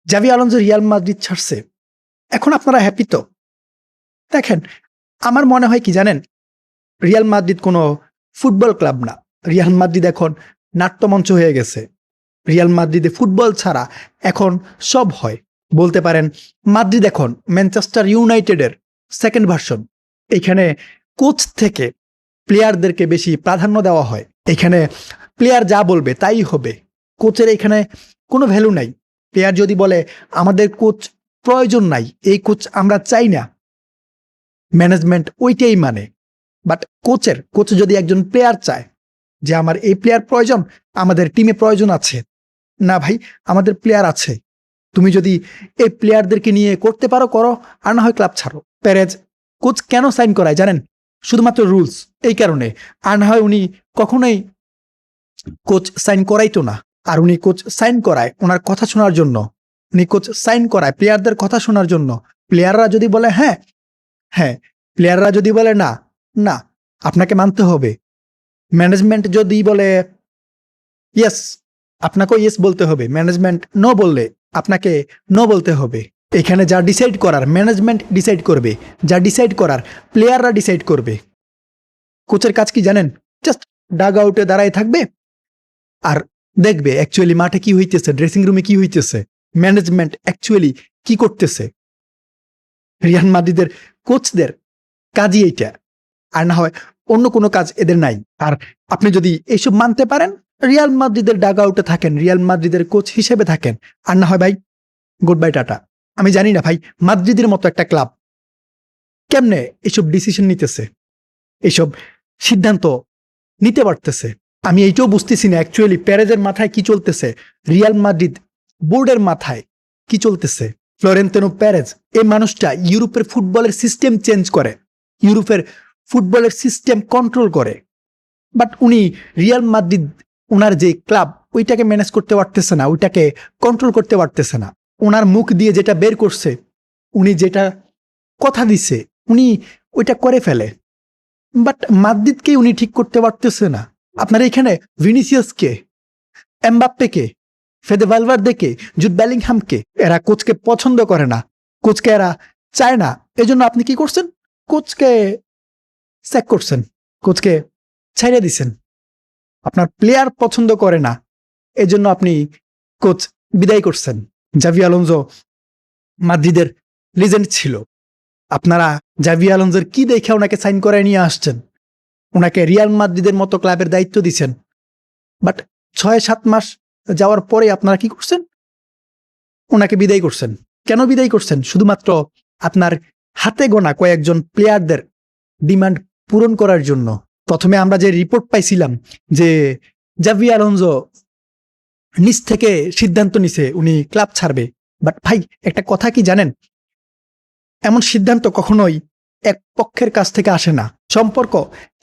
Xavi Alonso Real Madrid ছাড়ছে। এখন আপনারা হ্যাপি তো? দেখেন, আমার মনে হয় কি জানেন, রিয়াল মাদ্রিদ কোনো ফুটবল ক্লাব না। রিয়াল মাদ্রিদ এখন নাট্যমঞ্চ হয়ে গেছে। রিয়াল মাদ্রিদে ফুটবল ছাড়া এখন সব হয়। বলতে পারেন মাদ্রিদ এখন ম্যানচেস্টার ইউনাইটেডের সেকেন্ড ভার্সন। এখানে কোচ থেকে প্লেয়ারদেরকে বেশি প্রাধান্য দেওয়া হয়। এখানে প্লেয়ার যা বলবে তাই হবে। কোচের এখানে কোনো ভ্যালু নাই। প্লেয়ার যদি বলে আমাদের কোচ প্রয়োজন নাই, এই কোচ আমরা চাই না, ম্যানেজমেন্ট ওইটাই মানে। বাট কোচ যদি একজন প্লেয়ার চায় যে আমার এই প্লেয়ার প্রয়োজন, আমাদের টিমে প্রয়োজন আছে, না ভাই আমাদের প্লেয়ার আছে, তুমি যদি এই প্লেয়ারদেরকে নিয়ে করতে পারো করো, আর না হয় ক্লাব ছাড়ো। পেরেজ কোচ কেন সাইন করায় জানেন? শুধুমাত্র রুলস, এই কারণে। আর না হয় উনি কখনোই কোচ সাইন করাইতো না। আর উনি কোচ সাইন করায় ওনার কথা শোনার জন্য। উনি কোচ সাইন করায় প্লেয়ারদের কথা শোনার জন্য। প্লেয়াররা যদি বলে হ্যাঁ হ্যাঁ, প্লেয়াররা যদি বলে না না, আপনাকে মানতে হবে। ম্যানেজমেন্ট যদি বলে ইয়েস, আপনাকেও ইয়েস বলতে হবে। ম্যানেজমেন্ট নো বললে আপনাকে নো বলতে হবে। এখানে যা ডিসাইড করার ম্যানেজমেন্ট ডিসাইড করবে, যা ডিসাইড করার প্লেয়াররা ডিসাইড করবে। কোচের কাজ কি জানেন? জাস্ট ডাগ আউটে দাঁড়ায় থাকবে আর দেখবে অ্যাকচুয়ালি মাঠে কি হইতেছে, ড্রেসিং রুমে কি হইতেছে, ম্যানেজমেন্ট অ্যাকচুয়ালি কি করতেছে। রিয়াল মাদ্রিদের কোচদের কাজই এইটা, আর না হয় অন্য কোনো কাজ এদের নাই। আর আপনি যদি এইসব মানতে পারেন, রিয়াল মাদ্রিদের ডাগ আউটে থাকেন, রিয়াল মাদ্রিদের কোচ হিসেবে থাকেন, আর না হয় ভাই গুড বাই টাটা। আমি জানি না ভাই মাদ্রিদের মতো একটা ক্লাব কেমনে এইসব ডিসিশন নিতেছে, এইসব সিদ্ধান্ত নিতে পারতেছে। আমি এইটাও বুঝতেছি না অ্যাকচুয়ালি প্যারেজের মাথায় কি চলতেছে, রিয়াল মাদ্রিদ বোর্ডের মাথায় কি চলতেছে। ফ্লোরেন্তিনো প্যারেজ এই মানুষটা ইউরোপের ফুটবলের সিস্টেম চেঞ্জ করে, ইউরোপের ফুটবলের সিস্টেম কন্ট্রোল করে। বাট উনি রিয়াল মাদ্রিদ, ওনার যে ক্লাব, ওইটাকে ম্যানেজ করতে পারতেছে না, ওইটাকে কন্ট্রোল করতে পারতেছে না। ওনার মুখ দিয়ে যেটা বের করছে, উনি যেটা কথা দিছে, উনি ওইটা করে ফেলে। বাট মাদ্রিদকে উনি ঠিক করতে পারতেছে না। আপনার এখানে ভিনিসিয়াসকে, এমবাপ্পেকে, ফেদে ভালভার্দেকে, জুড বেলিংহামকে এরা কোচকে পছন্দ করে না, কোচকে এরা চায় না। এজন্য আপনি কি করছেন? কোচকে স্যাক করছেন, কোচকে ছাইড়ে দিছেন। আপনার প্লেয়ার পছন্দ করে না, এজন্য আপনি কোচ বিদায় করছেন। জাভি আলোনসো মাদ্রিদের লিজেন্ড ছিল। আপনারা জাভি আলোনসোর কি দেখে ওনাকে সাইন করে নিয়ে আসছেন? ওনাকে রিয়াল মাদ্রিদের মতো ক্লাবের দায়িত্ব দিচ্ছেন। বাট ৬-৭ মাস যাওয়ার পরে আপনারা কি করছেন? ওনাকে বিদায় করছেন। কেন বিদায় করছেন? শুধুমাত্র আপনার হাতে গোনা কয়েকজন প্লেয়ারদের ডিমান্ড পূরণ করার জন্য। প্রথমে আমরা যে রিপোর্ট পাইছিলাম যে জাভি আলোনসো নিজ থেকে সিদ্ধান্ত নিছে উনি ক্লাব ছাড়বে। বাট ভাই একটা কথা কি জানেন, এমন সিদ্ধান্ত কখনোই এক পক্ষের কাছ থেকে আসে না। সম্পর্ক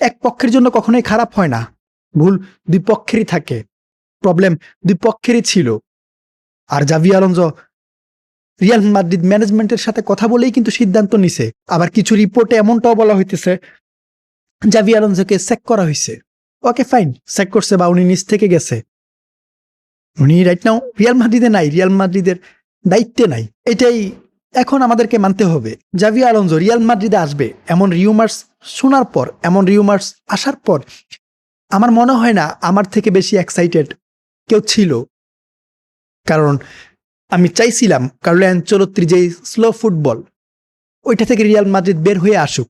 এক পক্ষের জন্য কখনোই খারাপ হয় না, ভুল দুই পক্ষেরই থাকে, প্রবলেম দুই পক্ষেরই ছিল। আর জাভি আলোনসো রিয়াল মাদ্রিদ ম্যানেজমেন্টের সাথে কথা বলেই কিন্তু সিদ্ধান্ত নিছে। আবার কিছু রিপোর্টে এমনটাও বলা হইতেছে জাভি আলোনসোকে স্যাক করা হয়েছে। ওকে ফাইন, স্যাক করছে বা উনি নিজ থেকে গেছে, উনি রাইট নাও রিয়াল মাদ্রিদে নাই, রিয়াল মাদ্রিদের দায়িত্বে নাই। এটাই এখন আমাদেরকে মানতে হবে। জাভি আলোনসো রিয়াল মাদ্রিদে আসবে এমন রিউমার্স শোনার পর, এমন রিউমার্স আসার পর আমার মনে হয় না আমার থেকে বেশি এক্সাইটেড কেউ ছিল। কারণ আমি চাইছিলাম কার্লো আনচেলত্তির যে স্লো ফুটবল, ওইটা থেকে রিয়াল মাদ্রিদ বের হয়ে আসুক।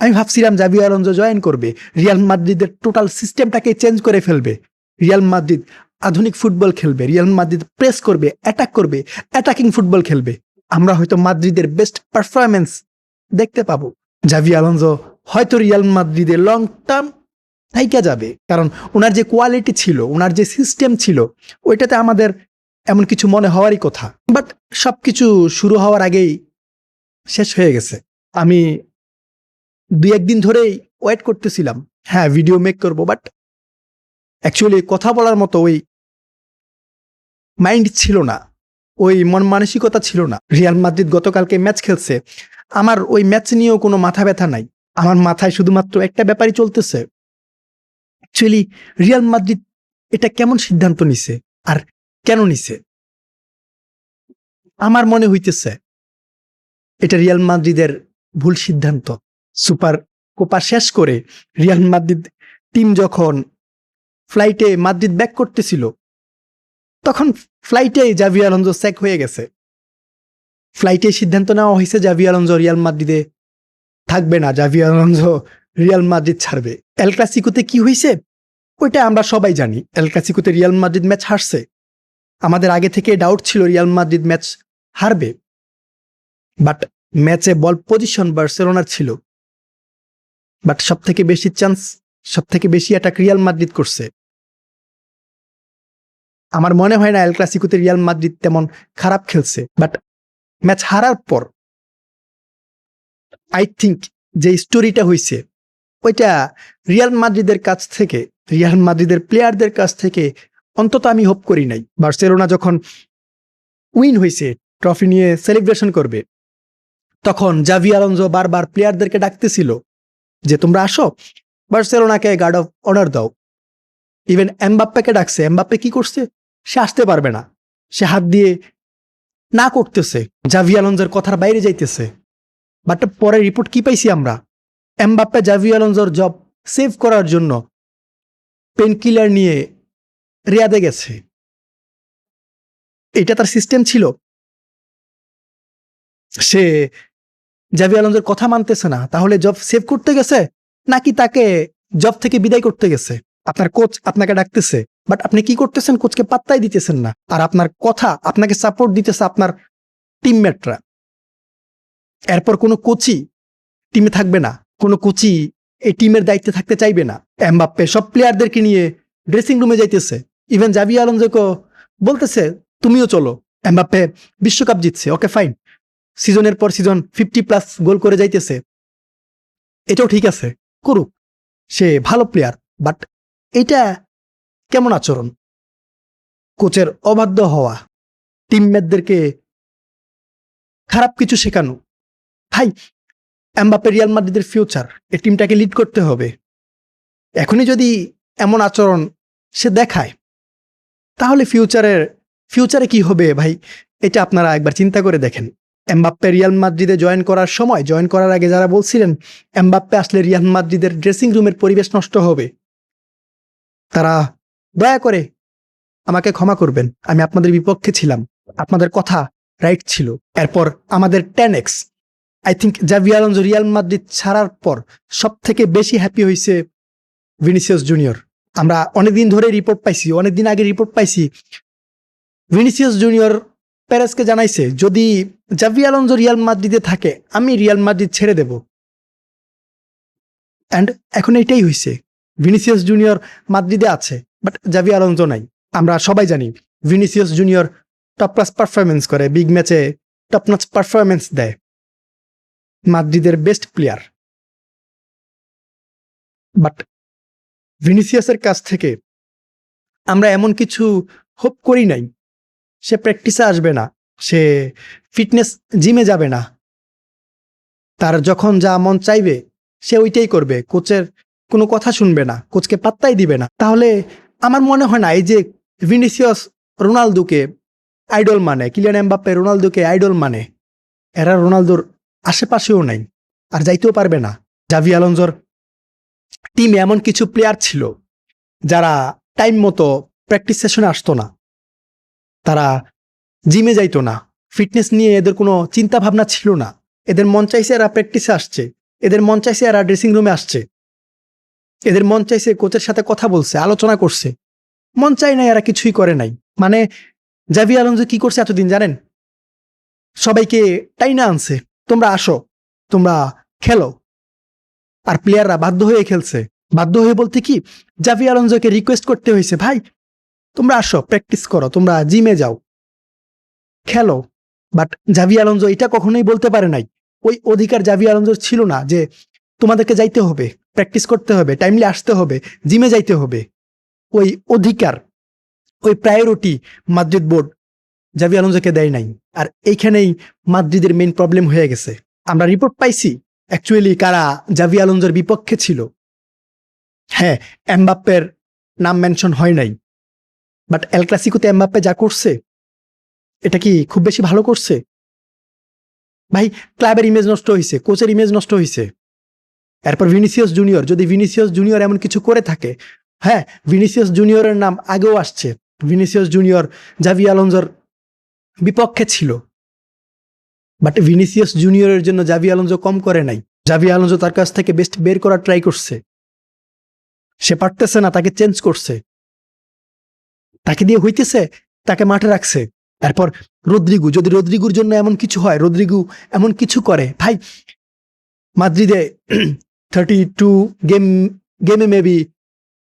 আমি ভাবছিলাম জাভি আলোনসো জয়েন করবে, রিয়াল মাদ্রিদের টোটাল সিস্টেমটাকে চেঞ্জ করে ফেলবে। রিয়াল মাদ্রিদ আধুনিক ফুটবল খেলবে, রিয়াল মাদ্রিদ প্রেস করবে, অ্যাটাক করবে, অ্যাটাকিং ফুটবল খেলবে। আমরা হয়তো মাদ্রিদের বেস্ট পারফরমেন্স দেখতে পাবো। জাভি আলোনসো হয়তো রিয়াল মাদ্রিদে লং টার্ম থাইকা যাবে, কারণ ওনার যে কোয়ালিটি ছিল, ওনার যে সিস্টেম ছিল, ওইটাতে আমাদের এমন কিছু মনে হওয়ারই কথা। বাট সবকিছু শুরু হওয়ার আগেই শেষ হয়ে গেছে। আমি ২-১ দিন ধরেই ওয়েট করতেছিলাম, হ্যাঁ ভিডিও মেক করব, বাট অ্যাকচুয়ালি কথা বলার মতো ওই মাইন্ড ছিল না, ওই মন মানসিকতা ছিল না। রিয়াল মাদ্রিদ গতকালকে ম্যাচ খেলছে, আমার ওই ম্যাচ নিয়েও কোনো মাথা ব্যথা নাই। আমার মাথায় শুধুমাত্র একটা ব্যাপারই চলতেছে, অ্যাকচুয়ালি রিয়াল মাদ্রিদ এটা কেমন সিদ্ধান্ত নিছে আর কেন নিছে। আমার মনে হইতেছে এটা রিয়াল মাদ্রিদের ভুল সিদ্ধান্ত। সুপার কোপা শেষ করে রিয়াল মাদ্রিদ টিম যখন ফ্লাইটে মাদ্রিদ ব্যাক করতেছিল, তখন ফ্লাইটে জাভি আলোনসো স্যাক হয়ে গেছে। ফ্লাইটে সিদ্ধান্ত নেওয়া হয়েছে জাভি আলোনসো রিয়াল মাদ্রিদে থাকবে না, জাভি আলোনসো রিয়াল মাদ্রিদ ছাড়বে। এল ক্লাসিকোতে কি হয়েছে ওইটা আমরা সবাই জানি। এল ক্লাসিকোতে রিয়াল মাদ্রিদ ম্যাচ হারছে। আমাদের আগে থেকে ডাউট ছিল রিয়াল মাদ্রিদ ম্যাচ হারবে, বাট ম্যাচে বল পজিশন বার্সেলোনার ছিল, বাট সব থেকে বেশি চান্স, সব থেকে বেশি অ্যাটাক রিয়াল মাদ্রিদ করছে। আমার মনে হয় না এল ক্লাসিকোতে রিয়াল মাদ্রিদ তেমন খারাপ খেলছে, বাট ম্যাচ হারার পর আই থিঙ্ক যে স্টোরিটা হয়েছে ওইটা রিয়াল মাদ্রিদের কাছ থেকে, রিয়াল মাদ্রিদের প্লেয়ারদের কাছ থেকে অন্তত আমি হোপ করি নাই। বার্সেলোনা যখন উইন হয়েছে, ট্রফি নিয়ে সেলিব্রেশন করবে, তখন জাভি আলোনসো বারবার প্লেয়ারদেরকে ডাকতেছিল যে তোমরা আসো, বার্সেলোনাকে গার্ড অফ অনার দাও। ইভেন এমবাপ্পেকে ডাকছে, এমবাপ্পে কি করছে? সে আসতে পারবে না, সে হাত দিয়ে না করতেছে, জাভি আলোনসোর কথার বাইরে যাইতেছে। বাট পরে রিপোর্ট কি পাইছি আমরা? এমবাপ্পে জাভি আলোনসোর জব সেভ করার জন্য পেন কিলার নিয়ে রিয়াদে গেছে। এটা তার সিস্টেম ছিল। সে জাভি আলোনসোর কথা মানতেছে না, তাহলে জব সেভ করতে গেছে নাকি তাকে জব থেকে বিদায় করতে গেছে? আপনার কোচ আপনাকে ডাকতেছে, বাট আপনি কি করতেছেন? কোচকে পাত্তাই দিতেছেন না। আর আপনার কথা, আপনাকে সাপোর্ট দিতেছে আপনার টিমমেটরা। এরপর কোনো কোচই টিমে থাকবে না, কোনো কোচই এই টিমের দায়িত্বে থাকতে চাইবে না। এমবাপ্পে সব প্লেয়ারদেরকে নিয়ে ড্রেসিং রুমে যাইতেছে, ইভেন জাভি আলোনসোকে বলতেছে তুমিও চলো। এমবাপ্পে বিশ্বকাপ জিতছে, ওকে ফাইন, সিজনের পর সিজন 50+ গোল করে যাইতেছে, এটাও ঠিক আছে, করুক, সে ভালো প্লেয়ার। বাট এটা কেমন আচরণ? কোচের অবাধ্য হওয়া, টিমমেটদেরকে খারাপ কিছু শেখানো। ভাই, এমবাপ্পে রিয়াল মাদ্রিদের ফিউচার, এই টিমটাকে লিড করতে হবে। এখনই যদি এমন আচরণ সে দেখায়, তাহলে ফিউচারে কি হবে ভাই? এটা আপনারা একবার চিন্তা করে দেখেন। এমবাপ্পে রিয়াল মাদ্রিদে জয়েন করার আগে যারা বলছিলেন এমবাপ্পে আসলে রিয়াল মাদ্রিদের ড্রেসিং রুমের পরিবেশ নষ্ট হবে, তারা দয়া করে আমাকে ক্ষমা করবেন। আমি আপনাদের বিপক্ষে ছিলাম, আপনাদের কথা রাইট ছিল। এরপর আমাদের 10x, I think Xavi Alonso Real Madrid ছাড়ার পর সব থেকে বেশি হ্যাপি হয়েছে ভিনিসিয়াস জুনিয়র। আমরা অনেকদিন ধরে রিপোর্ট পাইছি, অনেকদিন আগে রিপোর্ট পাইছি, ভিনিসিয়াস জুনিয়র পেরেসকে জানাইছে যদি জাভি আলোনসো রিয়াল মাদ্রিদে থাকে আমি রিয়াল মাদ্রিদ ছেড়ে দেব। অ্যান্ড এখন এটাই হয়েছে, ভিনিসিয়াস জুনিয়র মাদ্রিদে আছে, বাট জাভি আলোনসো নাই। আমরা সবাই জানি Vinicius junior top class performance করে, বিগ ম্যাচে টপ নচ পারফরমেন্স দেয়, মাদ্রিদের বেস্ট প্লেয়ার। বাট ভিনিসিয়াসের কাছ থেকে আমরা এমন কিছু হোপ করি নাই। সে প্র্যাকটিসে আসবে না, সে ফিটনেস জিমে যাবে না, তার যখন যা মন চাইবে সে ওইটাই করবে, কোচের কোনো কথা শুনবে না, কোচকে পাত্তাই দিবে না। তাহলে আমার মনে হয় না এই যে ভিনিসিয়াস রোনালদোকে আইডল মানে, কিলিয়ান এমবাপ্পে রোনালদোকে আইডল মানে, এরা রোনালদোর আশেপাশেও নাই, আর যাইতেও পারবে না। জাভি আলোনসোর টিমে এমন কিছু প্লেয়ার ছিল যারা টাইম মতো প্র্যাকটিস সেশনে আসতো না, তারা জিমে যাইতো না, ফিটনেস নিয়ে এদের কোনো চিন্তা ভাবনা ছিল না। এদের মন চাইছে এরা প্র্যাকটিসে আসছে, এদের মন চাইছে এরা ড্রেসিং রুমে আসছে, এদের মন চাইছে কোচের সাথে কথা বলছে, আলোচনা করছে, মন চাই নাই এরা কিছুই করে নাই। মানে জাভি আলোনসো কি করছে এতদিন জানেন? সবাইকে টাইনা আনছে, তোমরা আসো, তোমরা খেলো, আর প্লেয়াররা বাধ্য হয়ে খেলছে। বাধ্য হয়ে বলতে কি, জাভি আলোনসোকে রিকোয়েস্ট করতে হয়েছে, ভাই তোমরা আসো, প্র্যাকটিস করো, তোমরা জিমে যাও, খেলো। বাট জাভি আলোনসো এটা কখনোই বলতে পারে নাই। ওই অধিকার জাভি আলোনসোর ছিল না যে তোমাদেরকে যাইতে হবে, প্র্যাকটিস করতে হবে, টাইমলি আসতে হবে, জিমে যাইতে হবে। ওই অধিকার, ওই প্রায়োরিটি মাদ্রিদ বোর্ড জাভি আলোনসোকে দেয় নাই। আর এইখানেই মাদ্রিদের মেইন প্রবলেম হয়ে গেছে। আমরা রিপোর্ট পাইছি অ্যাকচুয়ালি কারা জাভি আলোনসোর বিপক্ষে ছিল। হ্যাঁ, এমবাপ্পের নাম মেনশন হয় নাই, বাট এল ক্লাসিকোতে এমবাপ্পে যা করছে এটা কি খুব বেশি ভালো করছে? ভাই, ক্লাবের ইমেজ নষ্ট হয়েছে, কোচের ইমেজ নষ্ট হয়েছে। এরপর ভিনিসিয়াস জুনিয়র, যদি ভিনিসিয়াস জুনিয়র এমন কিছু করে থাকে, হ্যাঁ, ভিনিসিয়াস জুনিয়রের নাম আগেও আসছে। ভিনিসিয়াস জুনিয়র জাভি আলোনসোর বিপক্ষে ছিল, বাট ভিনিসিয়াস জুনিয়রের জন্য জাভি আলোনসো কম করে নাই। জাভি আলোনসো তার কাছ থেকে বেস্ট বের করার ট্রাই করছে, সে পারতেছে না, তাকে চেঞ্জ করছে, তাকে দিয়ে হইতেছে, তাকে মাঠে রাখছে। এরপর রদ্রিগু, যদি রদ্রিগুর জন্য এমন কিছু হয়, রদ্রিগু এমন কিছু করে, ভাই মাদ্রিদে 32 গেমে মেবি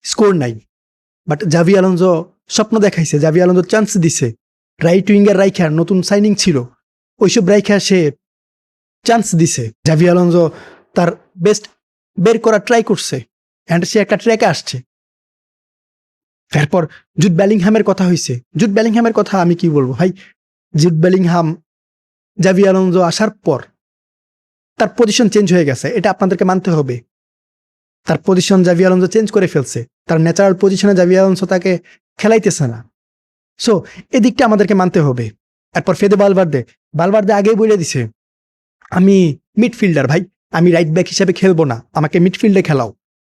স্কোর নাই, বাট জাভি আলোনসো স্বপ্ন দেখাইছে, জাভি আলোনসো চান্স দিছে। রাইট উইঙ্গার রাইখা, নতুন সাইনিং ছিল, ওইসব রাইখা সে চান্স দিছে। জাভি আলোনসো তার বেস্ট বের করার ট্রাই করছে, অ্যান্ড সে একটা ট্র্যাকে আসছে। এরপর জুড বেলিংহামের কথা হয়েছে। জুড বেলিংহামের কথা আমি কি বলবো ভাই, জুড বেলিংহাম জাভি আলোনসো আসার পর তার পজিশন চেঞ্জ হয়ে গেছে, এটা আপনাদেরকে মানতে হবে। তার পজিশন জাভি আলোনসো চেঞ্জ করে ফেলছে, তার ন্যাচারাল পজিশনে জাভি আলোনসো তাকে খেলাইতেছে না। সো এদিকটা আমাদেরকে মানতে হবে। এরপর ফেদে বালভার্দে আগেই বলে দিছে, আমি মিডফিল্ডার ভাই, আমি রাইট ব্যাক হিসেবে খেলবো না, আমাকে মিডফিল্ডে খেলাও।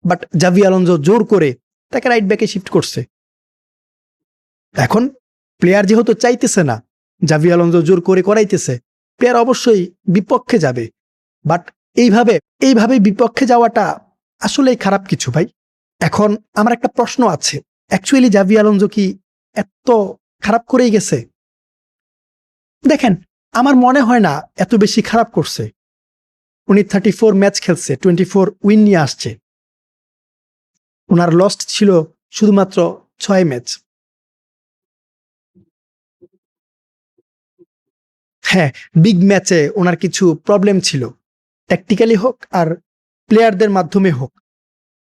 বাট জাভি আলোনসো জোর করে তাকে রাইট ব্যাকে শিফট করছে। এখন প্লেয়ার যেহেতু চাইতেছে না, জাভি আলোনসো জোর করে করাইতেছে, প্লেয়ার অবশ্যই বিপক্ষে যাবে। বাট এইভাবে বিপক্ষে যাওয়াটা আসলেই খারাপ কিছু ভাই। এখন আমার একটা প্রশ্ন আছে, অ্যাকচুয়ালি জাভি আলোনসো কি এত খারাপ করেই গেছে? দেখেন, আমার মনে হয় না এত বেশি খারাপ করছে। উনি 34 ম্যাচ খেলছে, 24 উইন নিয়ে আসছে। ওনার লস্ট ছিল শুধুমাত্র 6 ম্যাচ। হ্যাঁ, বিগ ম্যাচে ওনার কিছু প্রবলেম ছিল, ট্যাকটিক্যালি হোক আর প্লেয়ারদের মাধ্যমে হোক,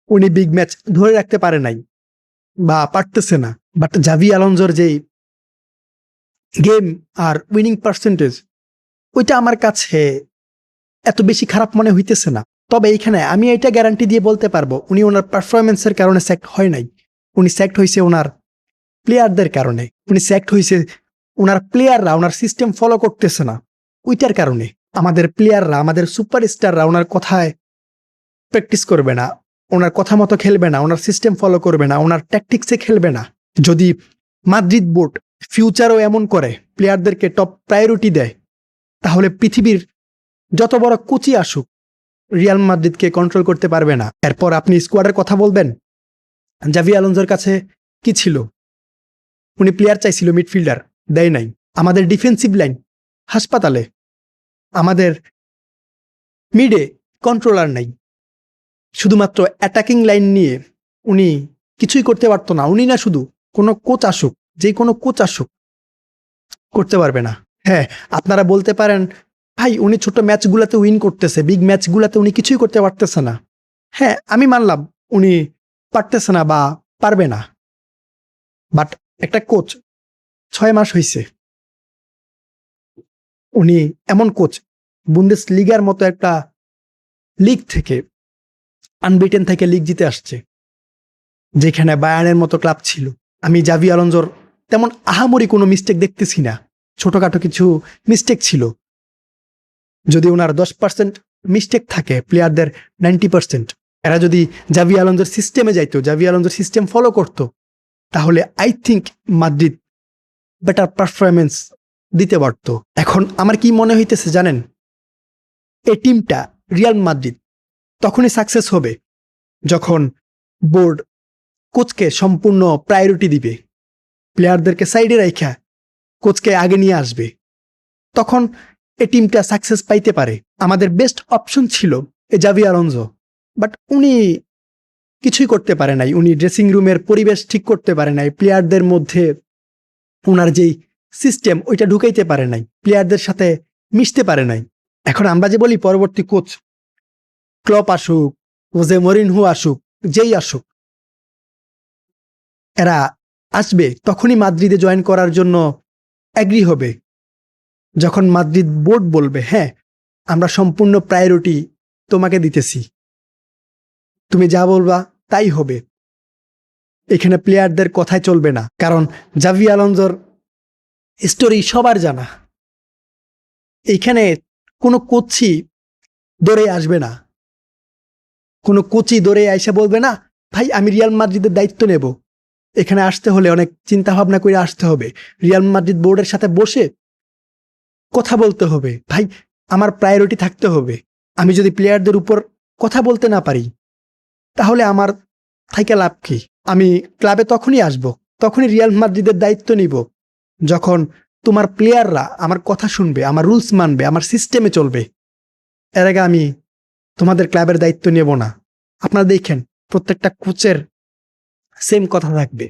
উনি বিগ ম্যাচ ধরে রাখতে পারে নাই বা পারতেছে না। বাট জাভি আলোনসোর যেই গেম আর উইনিং পার্সেন্টেজ, ওইটা আমার কাছে এত বেশি খারাপ মনে হইতেছে না। তবে এইখানে আমি এটা গ্যারান্টি দিয়ে বলতে পারবো, উনি ওনার পারফরমেন্সের কারণে স্যাক্ট হয় নাই, উনি স্যাক্ট হয়েছে ওনার প্লেয়ারদের কারণে। উনি স্যাক্ট হয়েছে ওনার প্লেয়াররা ওনার সিস্টেম ফলো করতেছে না, ওইটার কারণে। আমাদের প্লেয়াররা, আমাদের সুপারস্টাররা ওনার কথায় প্র্যাকটিস করবে না, ওনার কথা মতো খেলবে না, ওনার সিস্টেম ফলো করবে না, ওনার ট্যাকটিক্সে খেলবে না। যদি মাদ্রিদ বোর্ড ফিউচারও এমন করে, প্লেয়ারদেরকে টপ প্রায়োরিটি দেয়, তাহলে পৃথিবীর যত বড় কোচই আসুক, রিয়াল মাদ্রিদকে কন্ট্রোল করতে পারবে না। এরপর আপনি স্কোয়াডের কথা বলবেন, জাভি আলোনসোর কাছে কি ছিল? উনি প্লেয়ার চাইছিল, মিডফিল্ডার দেয় নাই। আমাদের ডিফেন্সিভ লাইন হাসপাতালে, আমাদের মিডে কন্ট্রোলার নাই। শুধুমাত্র অ্যাটাকিং লাইন নিয়ে উনি কিছুই করতে পারতো না। উনি না, শুধু কোনো কোচ আসুক, যে কোনো কোচ আসুক, করতে পারবে না। হ্যাঁ, আপনারা বলতে পারেন, ভাই উনি ছোট ম্যাচগুলোতে উইন করতেছে, বিগ ম্যাচগুলোতে উনি কিছুই করতে পারতেছে না। হ্যাঁ, আমি মানলাম উনি পারতেছে না বা পারবে না, বাট একটা কোচ 6 মাস হয়েছে, উনি এমন কোচ, বুন্দেস লিগার মতো একটা লিগ থেকে, আনবিটেন থেকে লিগ জিতে আসছে, যেখানে বায়ার্নের মতো ক্লাব ছিল। আমি জাভি আলোনসোর তেমন আহামরি কোনো মিস্টেক দেখতেছি না, ছোটখাটো কিছু মিস্টেক ছিল। যদি ওনার 10% মিস্টেক থাকে, প্লেয়ারদের 90%, এরা যদি জাভি আলোনসোর সিস্টেমে যাইতো, জাভি আলোনসোর সিস্টেম ফলো করতো, তাহলে I think Madrid better performance দিতে পারত। এখন আমার কি মনে হইতেছে জানেন, এই টিমটা রিয়াল মাদ্রিদ তখনই সাকসেস হবে যখন বোর্ড কোচকে সম্পূর্ণ প্রায়োরিটি দিবে, প্লেয়ারদেরকে সাইডে রাইখা কোচকে আগে নিয়ে আসবে, তখন এই টিমটা সাকসেস পাইতে পারে। আমাদের বেস্ট অপশন ছিল জাভি আলোনসো, বাট উনি কিছুই করতে পারে নাই। উনি ড্রেসিং রুমের পরিবেশ ঠিক করতে পারে নাই, প্লেয়ারদের মধ্যে ওনার যেই সিস্টেম ওইটা ঢুকাইতে পারে নাই, প্লেয়ারদের সাথে মিশতে পারে নাই। এখন আমরা যে বলি পরবর্তী কোচ ক্লপ আসুক, হোজে মরিনহো আসুক, যেই আসুক, এরা আসবে তখনই মাদ্রিদে জয়েন করার জন্য অ্যাগ্রি হবে যখন মাদ্রিদ বোর্ড বলবে, হ্যাঁ আমরা সম্পূর্ণ প্রায়োরিটি তোমাকে দিতেছি, তুমি যা বলবা তাই হবে। এখানে প্লেয়ারদের কথাই চলবে না, কারণ জাভি আলোনসোর স্টোরি সবার জানা। এইখানে কোনো কোচই দৌড়ে আসবে না, কোনো কোচই দৌড়ে আইসা বলবে না ভাই আমি রিয়াল মাদ্রিদের দায়িত্ব নেব। এখানে আসতে হলে অনেক চিন্তা ভাবনা করে আসতে হবে, রিয়াল মাদ্রিদ বোর্ডের সাথে বসে কথা বলতে হবে। ভাই আমার প্রায়োরিটি থাকতে হবে। আমি যদি প্লেয়ারদের উপর কথা বলতে না পারি তাহলে আমার থাইকা লাভ কি? আমি ক্লাবে তখনই আসব, তখনই রিয়াল মাদ্রিদের দায়িত্ব নিব যখন তোমার প্লেয়াররা আমার কথা শুনবে, আমার রুলস মানবে, আমার সিস্টেমে চলবে। এর আগে আমি তোমাদের ক্লাবের দায়িত্ব নেব না। আপনারা দেখেন প্রত্যেকটা কোচের সেম কথা থাকবে।